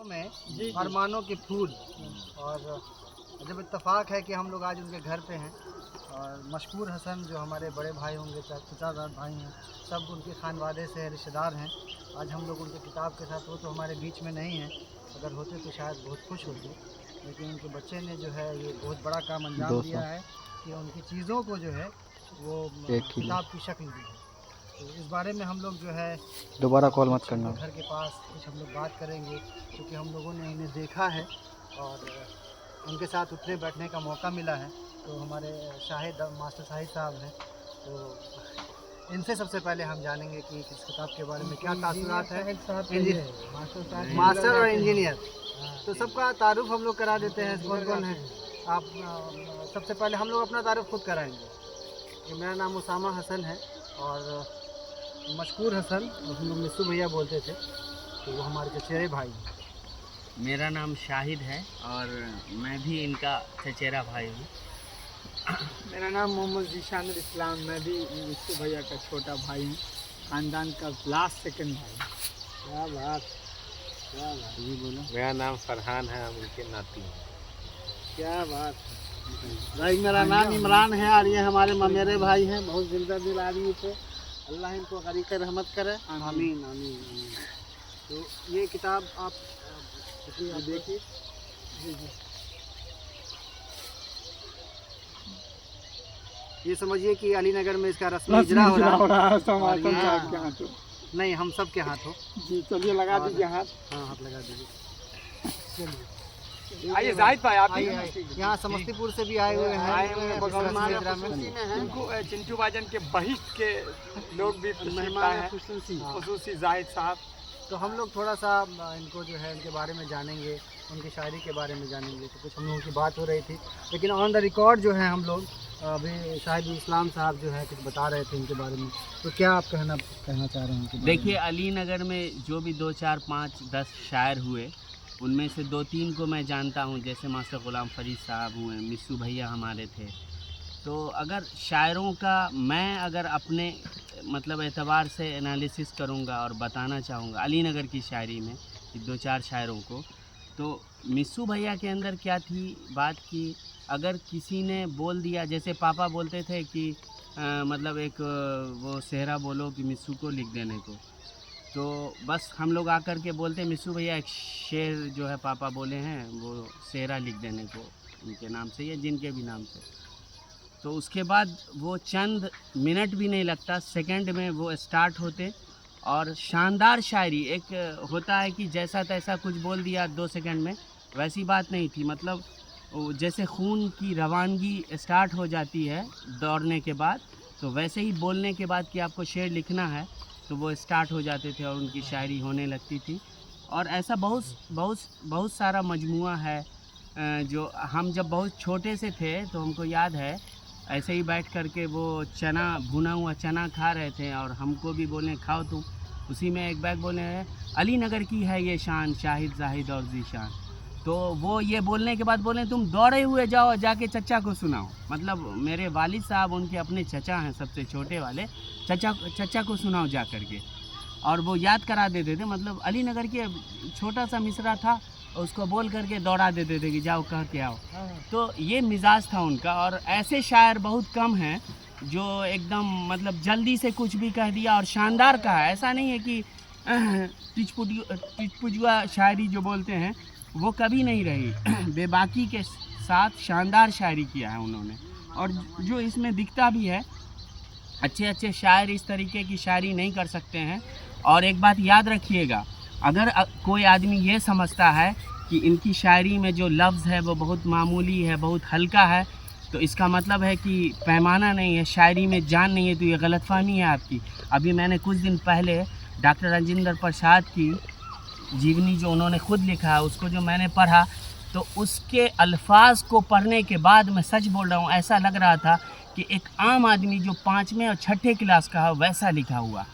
में अरमानों के फूल। और जब इत्तेफाक है कि हम लोग आज उनके घर पे हैं और मशकूर हसन जो हमारे बड़े भाई होंगे, 50 भाई हैं, सब उनके खानवादे से रिश्तेदार हैं। आज हम लोग उनके किताब के साथ, वो तो हमारे बीच में नहीं हैं, अगर होते तो शायद बहुत खुश होते, लेकिन उनके बच्चे ने जो है ये बहुत बड़ा काम अंजाम दिया है कि उनकी चीज़ों को जो है वो किताब की शक्ल दी है। तो इस बारे में हम लोग जो है दोबारा कॉल मत करना। घर के पास कुछ हम लोग बात करेंगे, क्योंकि हम लोगों ने इन्हें देखा है और उनके साथ उठने बैठने का मौका मिला है। तो हमारे शाहिद मास्टर शाहिद साहब हैं, तो इनसे सबसे पहले हम जानेंगे कि इस किताब के बारे में क्या तासुरात है। मास्टर और इंजीनियर, तो सबका तारुफ हम लोग करा देते हैं। कौन कौन है आप? सबसे पहले हम लोग अपना तारुफ खुद कराएंगे कि मेरा नाम उसामा हसन है और मशकूर हसन, हम लोग मिस्सू भैया बोलते थे, तो वो हमारे चचेरे भाई हैं। मेरा नाम शाहिद है और मैं भी इनका चचेरा भाई हूँ। मेरा नाम मोहम्मद जीशान इस्लाम, मैं भी मिस्सू भैया का छोटा भाई हूँ, ख़ानदान का लास्ट सेकंड भाई। क्या बात, क्या बात, ये बोलो। मेरा नाम फरहान है, हम उनके नाती हैं। क्या बात भाई। मेरा नाम इमरान है और ये हमारे ममेरे भाई हैं, बहुत जिंदा दिल आदमी थे, अल्लाह इनको गरीक़ रहमत करे। आमीन आमीन। तो ये किताब आप देखिए। ये समझिए कि अली नगर में इसका रस्मी इजरा हो रहा है। तो नहीं, हम सब के हाथ हो। जी चलिए लगा दीजिए हाथ। हाँ, हाथ लगा दीजिए। आइए जाहिद भाई, आप भी यहाँ समस्तीपुर से भी आए हुए हैं। चिंटू बाजन के बहिश्त के लोग भी मेहमान हैं, खुसूसी जाहिद साहब। तो हम लोग थोड़ा सा इनको जो है इनके बारे में जानेंगे, उनकी शायरी के बारे में जानेंगे। तो कुछ हम लोगों की बात हो रही थी, लेकिन ऑन द रिकॉर्ड जो है हम लोग अभी शाहिद इस्लाम साहब जो है कुछ बता रहे थे इनके बारे में। तो क्या आप कहना चाह रहे हैं? देखिए, अली नगर में जो भी 2, 4, 5, 10 शायर हुए, उनमें से 2-3 को मैं जानता हूँ, जैसे मास्टर ग़ुलाम फ़रीद साहब हुए, मिस्सू भैया हमारे थे। तो अगर शायरों का मैं अगर अपने मतलब एतबार से एनालिसिस करूँगा और बताना चाहूँगा अली नगर की शायरी में 2-4 शायरों को, तो मिस्सू भैया के अंदर क्या थी बात की, अगर किसी ने बोल दिया, जैसे पापा बोलते थे कि मतलब एक वो सेहरा बोलो कि मिस्सू को लिख देने को, तो बस हम लोग आकर के बोलते मिस्सू भैया एक शेर जो है पापा बोले हैं वो सेहरा लिख देने को उनके नाम से या जिनके भी नाम से। तो उसके बाद वो चंद मिनट भी नहीं लगता, सेकंड में वो स्टार्ट होते और शानदार शायरी। एक होता है कि जैसा तैसा कुछ बोल दिया 2 सेकंड में, वैसी बात नहीं थी। मतलब जैसे खून की रवानगी स्टार्ट हो जाती है दौड़ने के बाद, तो वैसे ही बोलने के बाद कि आपको शेर लिखना है तो वो स्टार्ट हो जाते थे और उनकी शायरी होने लगती थी। और ऐसा बहुत सारा मजमुआ है जो हम जब बहुत छोटे से थे तो हमको याद है ऐसे ही बैठ कर के वो चना, भुना हुआ चना खा रहे थे और हमको भी बोले खाओ तुम। उसी में एक बैग बोले हैं अली नगर की है ये शान, शाहिद जाहिद और जीशान। तो वो ये बोलने के बाद बोले तुम दौड़े हुए जाओ जाके चचा को सुनाओ। मतलब मेरे वालिद साहब उनके अपने चचा हैं, सबसे छोटे वाले चचा को सुनाओ जा कर के, और वो याद करा देते थे। मतलब अली नगर के छोटा सा मिसरा था, उसको बोल करके दौड़ा देते थे कि जाओ कह के आओ। तो ये मिजाज था उनका। और ऐसे शायर बहुत कम हैं जो एकदम मतलब जल्दी से कुछ भी कह दिया और शानदार कहा। ऐसा नहीं है कि टिचपुजुआ शायरी जो बोलते हैं वो कभी नहीं रही। बेबाकी के साथ शानदार शायरी किया है उन्होंने। और जो इसमें दिखता भी है, अच्छे शायर इस तरीके की शायरी नहीं कर सकते हैं। और एक बात याद रखिएगा, अगर कोई आदमी ये समझता है कि इनकी शायरी में जो लफ्ज़ है वो बहुत मामूली है, बहुत हल्का है, तो इसका मतलब है कि पैमाना नहीं है, शायरी में जान नहीं है, तो ये गलतफहमी है आपकी। अभी मैंने कुछ दिन पहले डॉक्टर राजेंद्र प्रसाद की जीवनी जो उन्होंने खुद लिखा है उसको जो मैंने पढ़ा, तो उसके अल्फाज को पढ़ने के बाद मैं सच बोल रहा हूँ, ऐसा लग रहा था कि एक आम आदमी जो 5वें और 6ठे क्लास का है वैसा लिखा हुआ।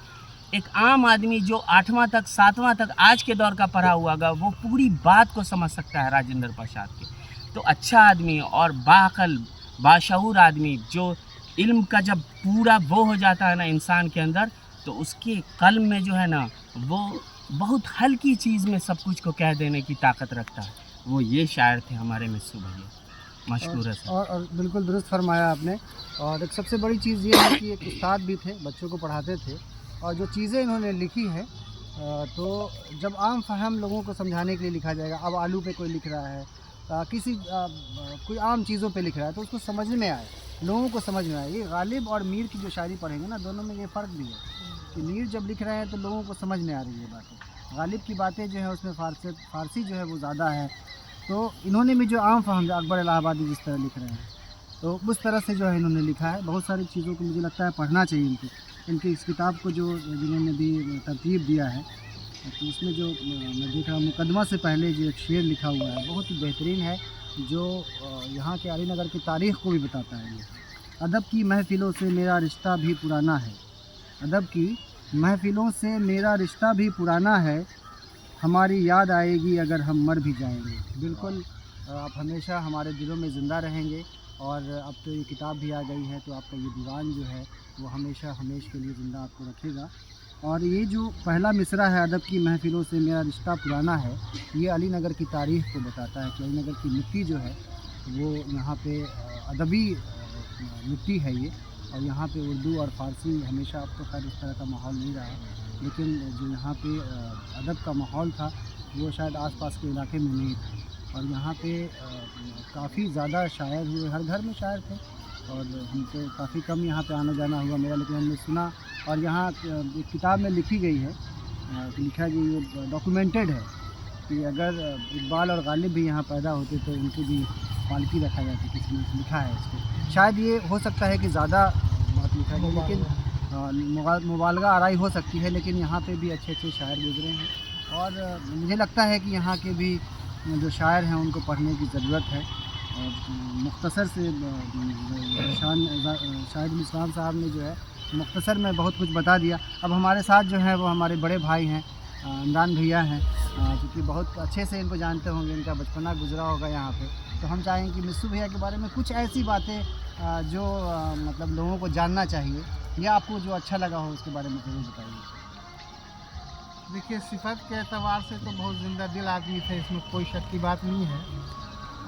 एक आम आदमी जो 8वां तक 7वां तक आज के दौर का पढ़ा हुआ होगा वो पूरी बात को समझ सकता है राजेंद्र प्रसाद के। तो अच्छा आदमी और बाअक़ल बाशऊर आदमी, जो इल्म का जब पूरा वो हो जाता है ना इंसान के अंदर, तो उसके कल्म में जो है ना वो बहुत हल्की चीज़ में सब कुछ को कह देने की ताकत रखता है, वो ये शायर थे हमारे मिस्सू भैया। मशकूर है सर। और बिल्कुल दुरुस्त फरमाया आपने। और एक सबसे बड़ी चीज़ ये है कि एक उस्ताद भी थे, बच्चों को पढ़ाते थे, और जो चीज़ें इन्होंने लिखी है तो जब आम फहम लोगों को समझाने के लिए लिखा जाएगा, अब आलू पे कोई लिख रहा है, किसी कोई आम चीज़ों पे लिख रहा है, तो उसको समझ में आए, लोगों को समझ में आए। ये गालिब और मीर की जो शायरी पढ़ेंगे ना, दोनों में ये फ़र्क भी है कि मीर जब लिख रहे हैं तो लोगों को समझ में आ रही है बातें, गालिब की बातें जो है उसमें फ़ारसी जो है वो ज़्यादा है। तो इन्होंने भी जो आम फहम, अकबर इलाहाबादी जिस तरह लिख रहे हैं, तो उस तरह से जो है इन्होंने लिखा है। बहुत सारी चीज़ों को मुझे लगता है पढ़ना चाहिए इनको, इनकी इस किताब को जो जिन्होंने भी तरतीब दिया है, तो उसमें जो मैं देख रहा हूँ मुकदमा से पहले जो एक शेर लिखा हुआ है बहुत ही बेहतरीन है, जो यहाँ के अली नगर की तारीख़ को भी बताता है। ये अदब की महफ़िलों से मेरा रिश्ता भी पुराना है, अदब की महफ़िलों से मेरा रिश्ता भी पुराना है, हमारी याद आएगी अगर हम मर भी जाएंगे। बिल्कुल आप हमेशा हमारे दिलों में ज़िंदा रहेंगे, और अब तो ये किताब भी आ गई है, तो आपका ये दीवान जो है वो हमेशा हमेशा के लिए ज़िंदा आपको रखेगा। और ये जो पहला मिसरा है, अदब की महफ़िलों से मेरा रिश्ता पुराना है, ये अली नगर की तारीख़ को बताता है कि अली नगर की मिट्टी जो है वो यहाँ पे अदबी मिट्टी है ये, और यहाँ पे उर्दू और फ़ारसी हमेशा, अब तो खैर इस तरह का माहौल नहीं रहा, लेकिन जो यहाँ पे अदब का माहौल था वो शायद आसपास के इलाके में नहीं था। और यहाँ पे काफ़ी ज़्यादा शायर हुए, हर घर में शायर थे, और हमको काफ़ी कम यहाँ पे आना जाना हुआ मेरा, लेकिन हमने सुना। और यहाँ एक किताब में लिखी गई है, लिखा गई, ये डॉक्यूमेंटेड है कि अगर इकबाल और गालिब भी यहाँ पैदा होते तो उनकी भी पालकी रखा जाती, किसी ने लिखा है इसको। शायद ये हो सकता है कि ज़्यादा बात लिखा जाए, लेकिन मुबालगा आराई हो सकती है, लेकिन यहाँ पे भी अच्छे अच्छे शायर गुजरे हैं, और मुझे लगता है कि यहाँ के भी जो शायर हैं उनको पढ़ने की ज़रूरत है। और मुख्तसर से शाहिद इस्लाम साहब ने जो है मुख्तसर में बहुत कुछ बता दिया। अब हमारे साथ जो है वो हमारे बड़े भाई हैं, इमरान भैया हैं, क्योंकि बहुत अच्छे से इनको जानते होंगे, इनका बचपना गुजरा होगा यहाँ पे। तो हम चाहेंगे कि मिस्सू भैया के बारे में कुछ ऐसी बातें जो मतलब लोगों को जानना चाहिए, या आपको जो अच्छा लगा हो उसके बारे में ज़रूर बताइए। देखिए, सिफत के एतबार से तो बहुत जिंदा दिल आदमी थे, इसमें कोई शक की बात नहीं है,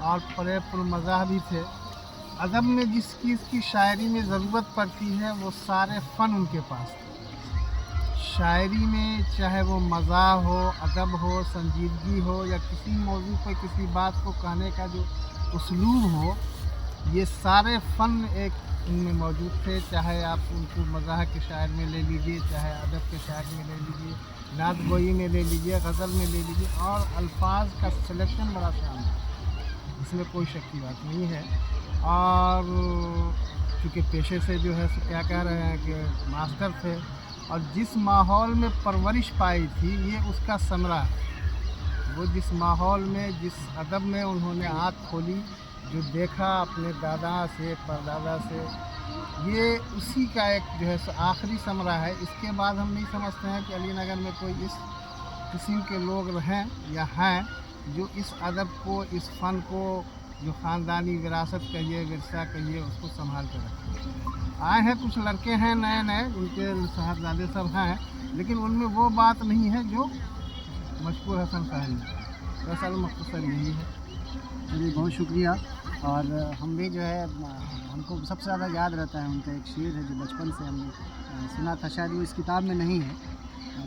और बड़े पुरमज़ाह भी थे। अदब में जिस चीज़ की शायरी में ज़रूरत पड़ती है वो सारे फ़न उनके पास थे। शायरी में चाहे वो मज़ाह हो, अदब हो, संजीदगी हो, या किसी मौजू पर किसी बात को कहने का जो उसलूब हो, ये सारे फ़न एक उनमें मौजूद थे। चाहे आप उनको मज़ाह के शायर में ले लीजिए, चाहे अदब के शायर में ले लीजिए, नात गोई में ले लीजिए, गज़ल में ले लीजिए, और अल्फाज का सिलेक्शन बड़ा शानदार, इसमें कोई शक की बात नहीं है। और चूँकि पेशे से जो है सो क्या कह रहे हैं कि मास्टर थे, और जिस माहौल में परवरिश पाई थी ये उसका समरा है। वो जिस माहौल में, जिस अदब में उन्होंने आँख खोली, जो देखा अपने दादा से, परदादा से, ये उसी का एक जो है सो आखिरी समरा है। इसके बाद हम नहीं समझते हैं कि अली नगर में कोई इस किस्म के लोग हैं या हैं जो इस अदब को, इस फ़न को, जो ख़ानदानी विरासत कहिए, विरसा कहिए, उसको संभाल कर रखें। आए हैं कुछ लड़के हैं नए नए, उनके साहबजादे सब हैं, लेकिन उनमें वो बात नहीं है जो मशकूर हसन साहब ने। दरअसल मुख्तसर यही है। चलिए, बहुत शुक्रिया। और हम भी जो है, हमको सबसे ज़्यादा याद रहता है उनका एक शेर है जो बचपन से हमने सुना था, शायद वो इस किताब में नहीं है,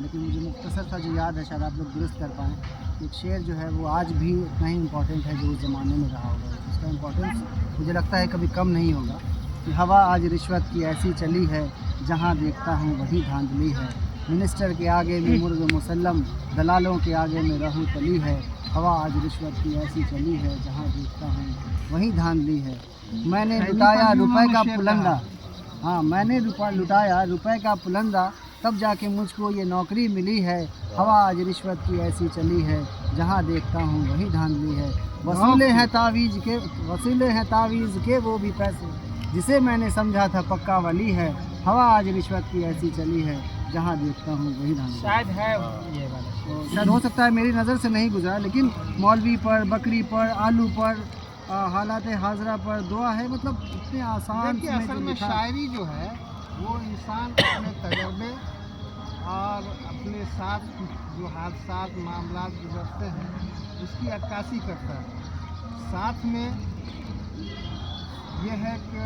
लेकिन मुझे मुख्तसर सा जो याद है, शायद आप लोग दुरुस्त कर पाएँ। एक शेर जो है वो आज भी उतना ही इम्पोर्टेंट है जो उस ज़माने में रहा होगा, उसका इम्पोर्टेंस मुझे लगता है कभी कम नहीं होगा। कि हवा आज रिश्वत की ऐसी चली है, जहाँ देखता हूँ वही धांधली है, मिनिस्टर के आगे में मुर्ग मुसल्लम, दलालों के आगे में रहू तली है, हवा आज रिश्वत की ऐसी चली है, जहाँ देखता हूँ वही धांधली है। मैंने लुटाया रुपए का पुलंदा, हाँ मैंने लुटाया रुपए का पुलंदा, तब जाके मुझको ये नौकरी मिली है, हवा आज रिश्वत की ऐसी चली है, जहाँ देखता हूँ वही धांधली है। वसूले हैं तावीज़ के वो भी पैसे, जिसे मैंने समझा था पक्का वली है, हवा आज रिश्वत की ऐसी चली है, जहाँ देखता हूँ वही धांधली। शायद है ये वाला, तो शायद हो सकता है मेरी नज़र से नहीं गुजरा, लेकिन मौलवी पर, बकरी पर, आलू पर, हालात हाजरा पर दुआ है, मतलब इतने आसान। देखिए, असल में शायरी जो है वो इंसान अपने तजर्बे और अपने साथ जो हादसात मामला गुजरते हैं उसकी अक्कासी करता है। साथ में ये है कि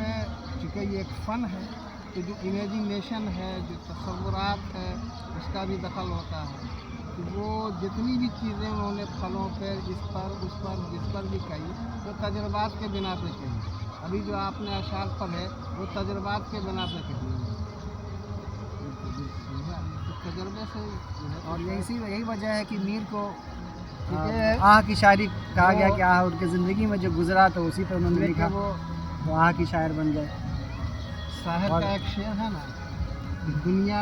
चूँकि ये एक फ़न है तो जो इमेजिनेशन है, जो तसव्वुरात है, उसका भी दखल होता है। तो वो जितनी भी चीज़ें उन्होंने फलों पर, इस पर, उस पर, जिस पर भी कही, तो तजुर्बात के बिना पे कही। अभी जो आपने अशार पढ़े वो तजुर्बात के बिना पे कही, तो तजुर्बे से और यही वजह है कि मीर को आह की शायरी कहा गया कि आह उनकी ज़िंदगी में जो गुजरा तो उसी पर उन्होंने लिखा, वो तो आह की शायर बन गए। साहिब का एक शेर है ना, दुनिया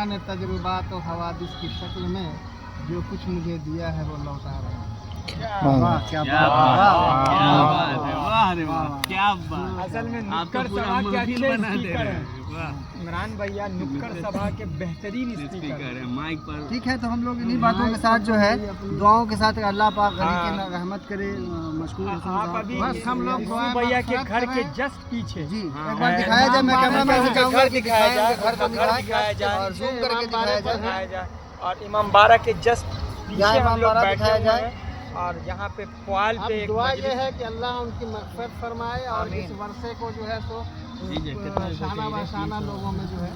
ने तजुर्बात और हवादिस की शक्ल में जो कुछ मुझे दिया है वो लौटा रहा है। वाह क्या क्या बात, बात वाह है, क्या वाह, बात है, वाह रे वाह, क्या बात। असल में आप तो नुक्कड़ पूरा सभा के महफिल अच्छे बना दे स्पीकर रहे हैं। हैं। वाह, इमरान भैया नुक्कड़ सभा के बेहतरीन स्पीकर स्पीकर हैं। है माइक पर। ठीक है, तो हम लोग इन्हीं बातों के साथ जो है दुआओं के साथ अल्लाह पाक गनी के रहमत करे, मशकूर हुसैन आप साहब अभी को। बस हम लोग यीशु दुआ भैया के मग़फ़िरत घर के करें। जस्ट पीछे जी हाँ। एक बार दिखाया जाए, मैं कैमरा मैन से चाहूँगा कि दिखाया जाए, घर को दिखाया जाए और जूम करके दिखाया जाए। दिखाया जाए और इमाम बारह के जस्ट पीछे यहाँ हम इमाम लोग बारह बैठे दिखाया हुए जाए। हैं और यहाँ पे पुआल अब पे एक दुआ ये मजलिस है कि अल्लाह उनकी मग़फ़िरत फरमाए और आमीन। इस वर्षे को जो है तो ठीक है, कितना शाना चाहिए? बशाना लोगों में जो है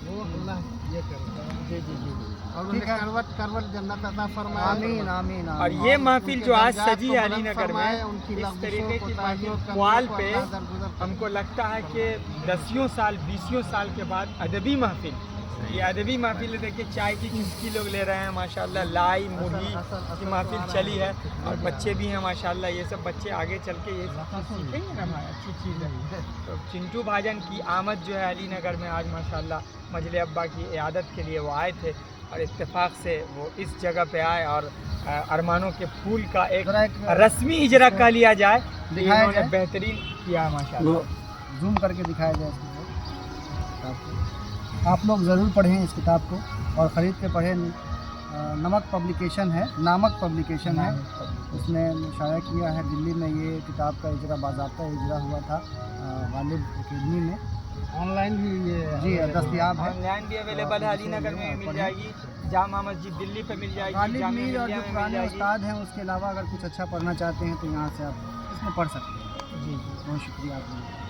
वो अल्लाह ये करे। जी जी जी। और ठीक है। करवट करवट जन्नत अता फरमाए। आमीन आमीन और आमीन। ये महफिल जो आज दर्जात सजी को है बुलंद अली नगर फरमाए, में, उनकी इस लफ्ज़ों तरीके को की ताज़ियों महफिल करने पुआल को पे अल्लाह दरगुज़र करे। हमको लगता है कि 10 साल 20 साल के बाद अदबी महफिल, ये अदबी महफिल देखिए, चाय की चुस्की लोग ले रहे हैं माशाल्लाह, लाई मुर्गी की महफिल चली है और बच्चे भी हैं माशाल्लाह। ये सब बच्चे आगे चल के ये सब चीज़ सीखेंगे ना भाई, अच्छी चीज़ है। तो चिंटू भाईजान की आमद जो है अली नगर में आज माशाल्लाह मजले अब्बा की इयादत के लिए वो आए थे और इत्तेफाक से वो इस जगह पे आए और अरमानों के फूल का एक ज़रा एक रस्मी इजरा कह लिया जाए, दिखाया इन्होंने जाए। बेहतरीन किया है माशाल्लाह। वो जूम करके दिखाया जाए इसको। आप लोग ज़रूर पढ़ें इस किताब को और ख़रीद के पढ़ें। नमक पब्लिकेशन है, नामक पब्लिकेशन है, उसने शाया किया है। दिल्ली में ये किताब का इजरा बाज़ाब्ता इजरा हुआ था गालिब अकेडमी में। ऑनलाइन भी ये जी दस्तयाब है। ऑनलाइन भी अवेलेबल है, अली नगर में मिल जाएगी, जामा मस्जिद दिल्ली पे मिल जाएगी, गालिब जामिया मीर और मिल्लिया जो में मिल पुराने जाएगी। उस्ताद हैं उसके अलावा अगर कुछ अच्छा पढ़ना चाहते हैं तो यहाँ से आप इसमें पढ़ सकते हैं। जी बहुत शुक्रिया आप लोगों का।